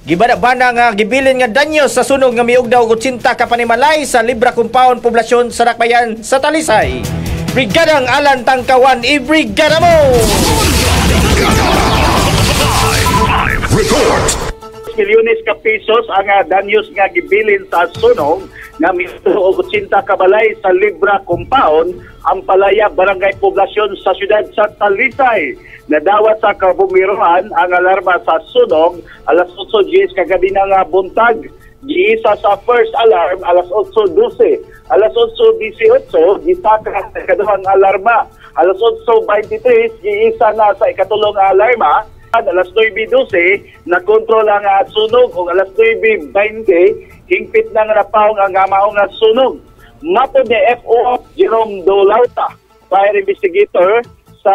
Gibana-bana nga gibilin nga danyos sa sunog nga miog daw 80 ka panimalay sa Libra Compound poblasyon sa Dakbayan sa Talisay. Brigadang Alan Tangkawan, ibrigada mo! Report! Milyones ka pesos ang danyos nga gibilin sa sunog nga miog 80 ka balay sa Libra Compound, ang Palaya Barangay Poblasyon sa siyudad sa Talisay. Nadawat sa kabumiruhan ang alarma sa sunog alas 8:10 kagabi ng buntag. Giisa sa first alarm alas 8:12. Alas 8:18 gisaka sa ikaduhang alarma. Alas 8:23 giisa na sa ikatulong alarma. Alas 9:12 nakontrol ang sunog ug alas 9:20 hingpit na nga napaw ang maong sunog. Matod ni FO Jerome Dolauta, fire investigator sa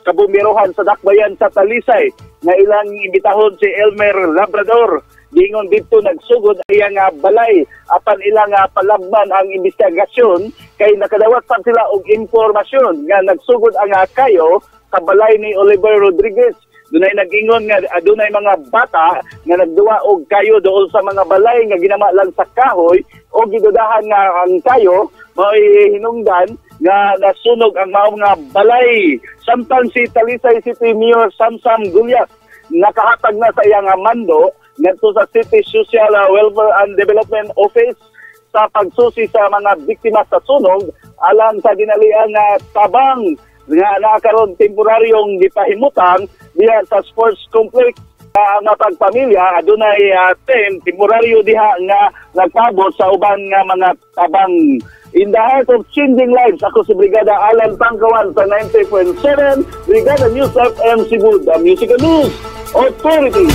kabumiruhan sa Dakbayan sa Talisay, na ilang imbitahon si Elmer Labrador. Gingon dito nagsugod iyang balay apan ilang palabman ang investigasyon kay nakadawat pa sila og impormasyon nga nagsugod ang kayo sa balay ni Oliver Rodriguez. Dunay nag-ingon nga adunay mga bata nga nagduwa og kayo dool sa mga balay nga ginama lang sa kahoy o gidudahan nga ang kayo may hinungdan nga nasunog ang maong nga balay. Samtang si Talisay City Mayor Samsam Gulyas nakahatag na sa iyang mando ngadto sa City Social Welfare and Development Office sa pagsusi sa mga biktima sa sunog alang sa ginalian nga tabang nga nakaroon temporaryong gipahimutan diha sa sports complex nga pagpamilya. Adunay 10 temporaryo diha nga nagpabot sa uban nga mga tabang. In the heart of changing lives, ako si Brigada Alan Tangkawan sa 90.7 Brigada News FM Cebu, the Music and News Authority.